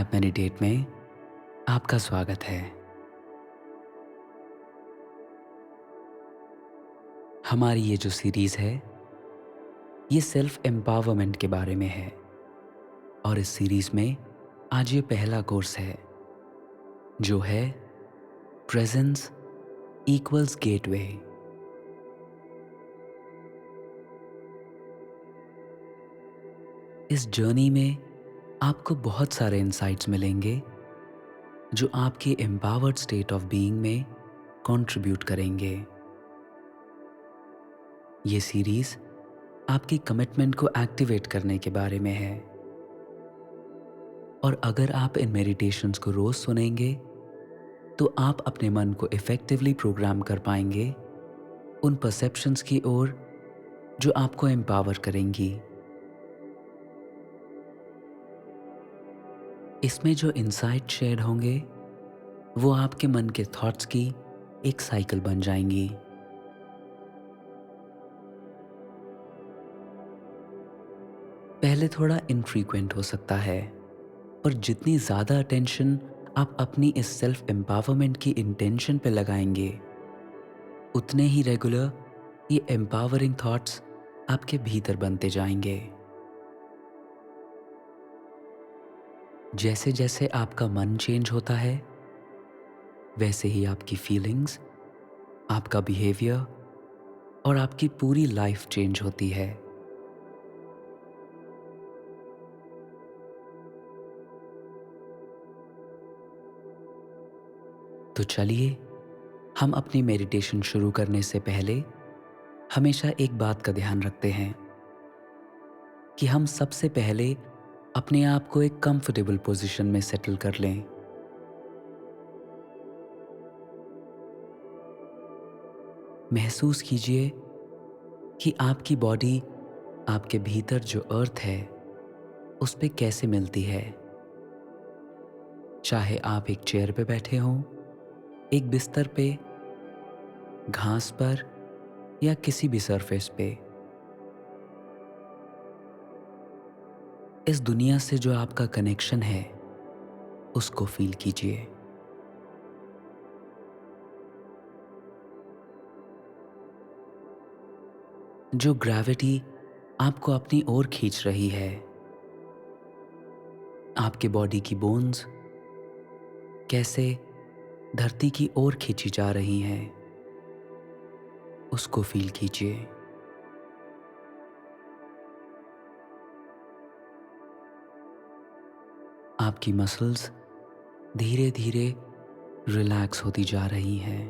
App meditate में आपका स्वागत है। हमारी ये जो सीरीज़ है, ये सेल्फ एम्पावरमेंट के बारे में है और इस सीरीज़ में आज ये पहला कोर्स है, जो है प्रेजेंस इक्वल्स गेटवे। इस जर्नी में आपको बहुत सारे इंसाइट्स मिलेंगे, जो आपके एम्पावर्ड स्टेट ऑफ बीइंग में कंट्रीब्यूट करेंगे। ये सीरीज़ आपकी कमिटमेंट को एक्टिवेट करने के बारे में है और अगर आप इन मेडिटेशंस को रोज़ सुनेंगे तो आप अपने मन को इफ़ेक्टिवली प्रोग्राम कर पाएंगे उन परसेप्शंस की ओर जो आपको एम्पावर करेंगी। इसमें जो इंसाइट शेयर होंगे वो आपके मन के थॉट्स की एक साइकिल बन जाएंगी। पहले थोड़ा इनफ्रीक्वेंट हो सकता है, पर जितनी ज़्यादा अटेंशन आप अपनी इस सेल्फ एम्पावरमेंट की इंटेंशन पे लगाएंगे, उतने ही रेगुलर ये एम्पावरिंग थॉट्स आपके भीतर बनते जाएंगे। जैसे जैसे आपका मन चेंज होता है, वैसे ही आपकी फीलिंग्स, आपका बिहेवियर और आपकी पूरी लाइफ चेंज होती है। तो चलिए, हम अपनी मेडिटेशन शुरू करने से पहले हमेशा एक बात का ध्यान रखते हैं कि हम सबसे पहले अपने आप को एक कंफर्टेबल पोजीशन में सेटल कर लें। महसूस कीजिए कि आपकी बॉडी आपके भीतर जो अर्थ है उस पे कैसे मिलती है। चाहे आप एक चेयर पे बैठे हों, एक बिस्तर पे, घास पर या किसी भी सरफेस पे, इस दुनिया से जो आपका कनेक्शन है उसको फील कीजिए। जो ग्रेविटी आपको अपनी ओर खींच रही है, आपके बॉडी की बोन्स कैसे धरती की ओर खींची जा रही हैं, उसको फील कीजिए। आपकी मसल्स धीरे धीरे रिलैक्स होती जा रही हैं।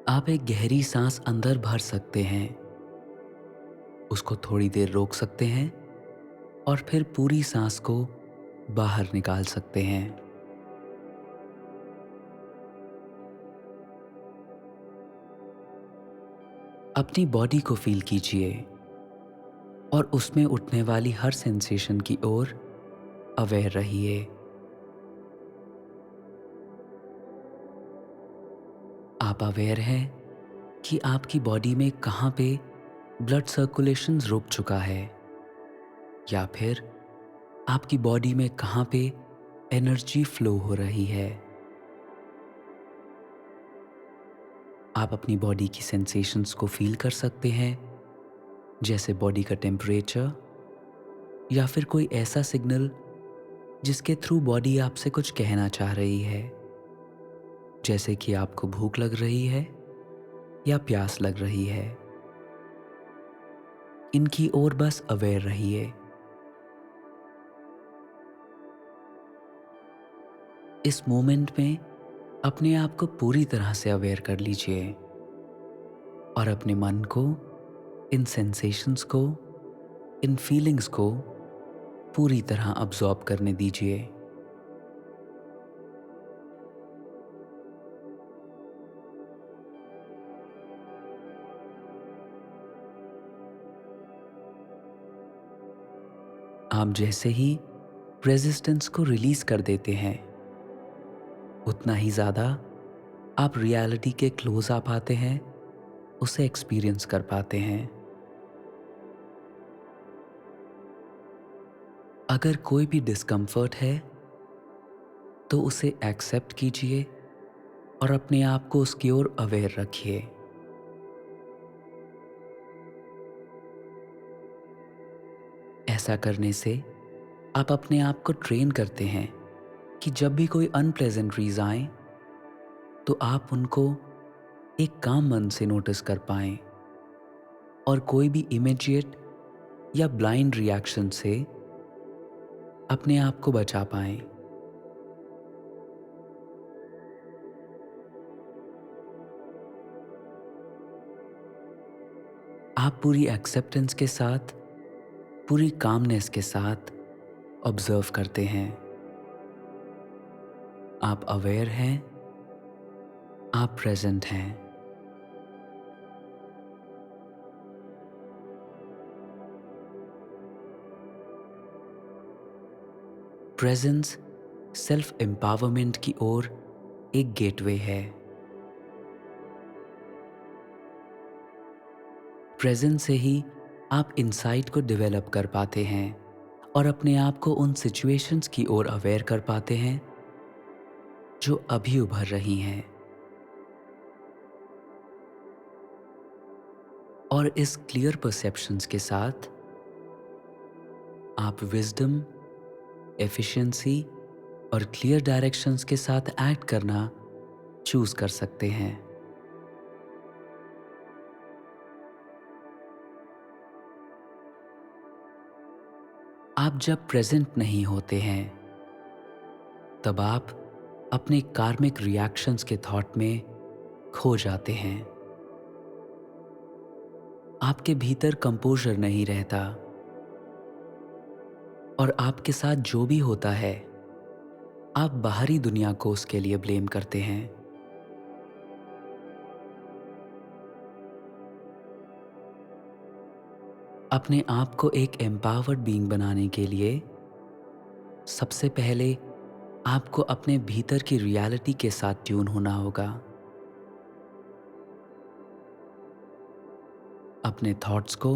आप एक गहरी सांस अंदर भर सकते हैं, उसको थोड़ी देर रोक सकते हैं और फिर पूरी सांस को बाहर निकाल सकते हैं। अपनी बॉडी को फील कीजिए और उसमें उठने वाली हर सेंसेशन की ओर अवेयर रहिए। आप अवेयर हैं कि आपकी बॉडी में कहाँ पे ब्लड सर्कुलेशन रुक चुका है, या फिर आपकी बॉडी में कहाँ पे एनर्जी फ्लो हो रही है। आप अपनी बॉडी की सेंसेशंस को फील कर सकते हैं, जैसे बॉडी का टेम्परेचर या फिर कोई ऐसा सिग्नल जिसके थ्रू बॉडी आपसे कुछ कहना चाह रही है, जैसे कि आपको भूख लग रही है या प्यास लग रही है। इनकी ओर बस अवेयर रहिए। इस मोमेंट में अपने आप को पूरी तरह से अवेयर कर लीजिए और अपने मन को, इन सेंसेशंस को, इन फीलिंग्स को पूरी तरह अब्सॉर्ब करने दीजिए। आप जैसे ही रेजिस्टेंस को रिलीज कर देते हैं, उतना ही ज़्यादा आप रियलिटी के क्लोज आ पाते हैं, उसे एक्सपीरियंस कर पाते हैं। अगर कोई भी डिस्कम्फर्ट है तो उसे एक्सेप्ट कीजिए और अपने आप को उसकी ओर अवेयर रखिए। ऐसा करने से आप अपने आप को ट्रेन करते हैं कि जब भी कोई अनप्लेजेंटरीज आए तो आप उनको एक काम मन से नोटिस कर पाएं और कोई भी इमीडिएट या ब्लाइंड रिएक्शन से अपने आप को बचा पाएं। आप पूरी एक्सेप्टेंस के साथ, पूरी कामनेस के साथ ऑब्जर्व करते हैं। आप अवेयर हैं, आप प्रेजेंट हैं। प्रेजेंस सेल्फ एम्पावरमेंट की ओर एक गेटवे है। प्रेजेंस से ही आप इंसाइट को डेवलप कर पाते हैं और अपने आप को उन सिचुएशंस की ओर अवेयर कर पाते हैं जो अभी उभर रही हैं। और इस क्लियर परसेप्शंस के साथ आप विजडम, एफिशिएंसी और क्लियर डायरेक्शंस के साथ एक्ट करना चूज कर सकते हैं। आप जब प्रेजेंट नहीं होते हैं तब आप अपने कार्मिक रिएक्शंस के थॉट में खो जाते हैं। आपके भीतर कंपोजर नहीं रहता और आपके साथ जो भी होता है आप बाहरी दुनिया को उसके लिए ब्लेम करते हैं। अपने आप को एक एम्पावर्ड बीइंग बनाने के लिए सबसे पहले आपको अपने भीतर की रियलिटी के साथ ट्यून होना होगा। अपने थॉट्स को,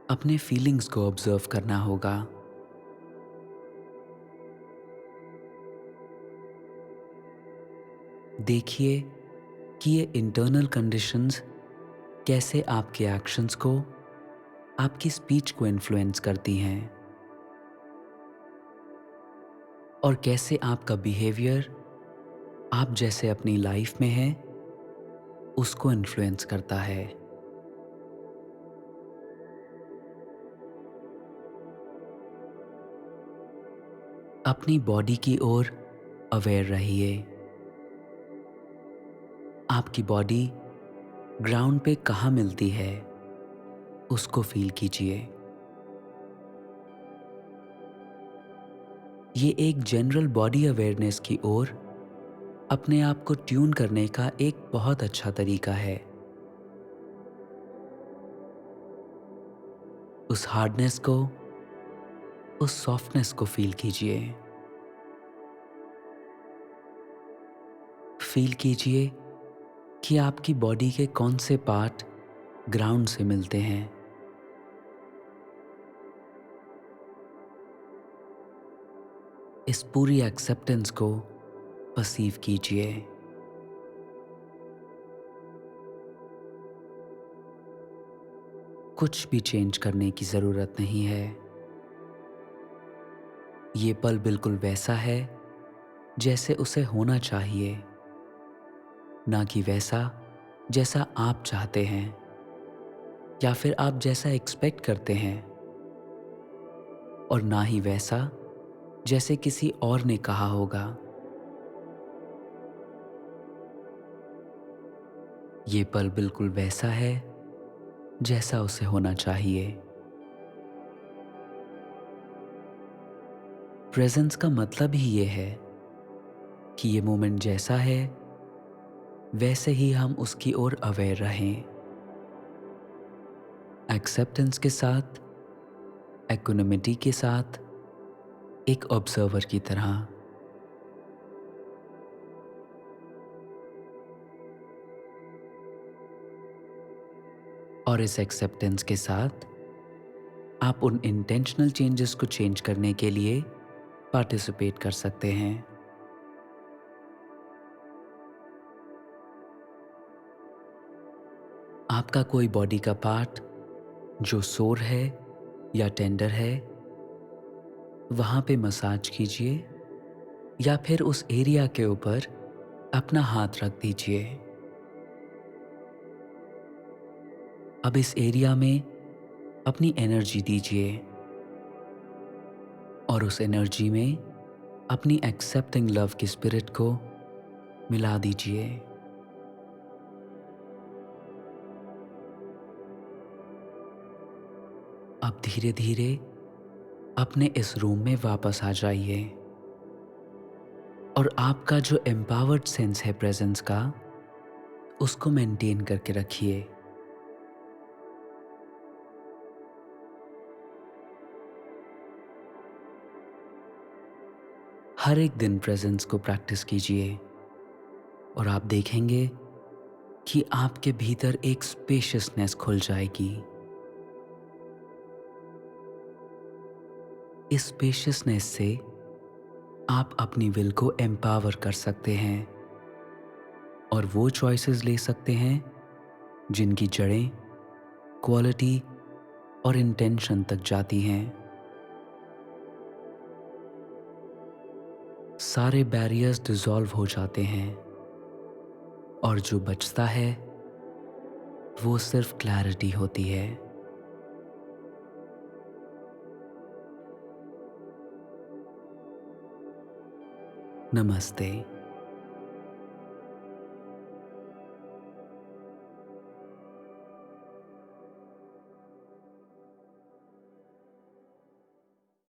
अपने फीलिंग्स को ऑब्जर्व करना होगा। देखिए कि ये इंटरनल कंडीशंस कैसे आपके एक्शंस को, आपकी स्पीच को इन्फ्लुएंस करती हैं और कैसे आपका बिहेवियर आप जैसे अपनी लाइफ में है उसको इन्फ्लुएंस करता है। अपनी बॉडी की ओर अवेयर रहिए। आपकी बॉडी ग्राउंड पे कहाँ मिलती है उसको फील कीजिए। ये एक जनरल बॉडी अवेयरनेस की ओर अपने आप को ट्यून करने का एक बहुत अच्छा तरीका है। उस हार्डनेस को, उस सॉफ्टनेस को फील कीजिए। फील कीजिए कि आपकी बॉडी के कौन से पार्ट ग्राउंड से मिलते हैं। इस पूरी एक्सेप्टेंस को परसीव कीजिए। कुछ भी चेंज करने की जरूरत नहीं है। ये पल बिल्कुल वैसा है जैसे उसे होना चाहिए, ना कि वैसा जैसा आप चाहते हैं या फिर आप जैसा एक्सपेक्ट करते हैं, और ना ही वैसा जैसे किसी और ने कहा होगा। ये पल बिल्कुल वैसा है जैसा उसे होना चाहिए। प्रेजेंस का मतलब ही ये है कि ये मोमेंट जैसा है वैसे ही हम उसकी ओर अवेयर रहें, एक्सेप्टेंस के साथ, इक्विनिमिटी के साथ, एक ऑब्जर्वर की तरह। और इस एक्सेप्टेंस के साथ आप उन इंटेंशनल चेंजेस को चेंज करने के लिए पार्टिसिपेट कर सकते हैं। आपका कोई बॉडी का पार्ट जो सोर है या टेंडर है, वहाँ पे मसाज कीजिए या फिर उस एरिया के ऊपर अपना हाथ रख दीजिए। अब इस एरिया में अपनी एनर्जी दीजिए और उस एनर्जी में अपनी एक्सेप्टिंग लव की स्पिरिट को मिला दीजिए। अब धीरे धीरे अपने इस रूम में वापस आ जाइए और आपका जो एम्पावर्ड सेंस है प्रेजेंस का, उसको मेंटेन करके रखिए। हर एक दिन प्रेजेंस को प्रैक्टिस कीजिए और आप देखेंगे कि आपके भीतर एक स्पेशियसनेस खुल जाएगी। इस स्पेशियसनेस से आप अपनी विल को एम्पावर कर सकते हैं और वो चॉइसेस ले सकते हैं जिनकी जड़ें क्वालिटी और इंटेंशन तक जाती हैं। सारे बैरियर्स डिसॉल्व हो जाते हैं और जो बचता है वो सिर्फ क्लैरिटी होती है। नमस्ते।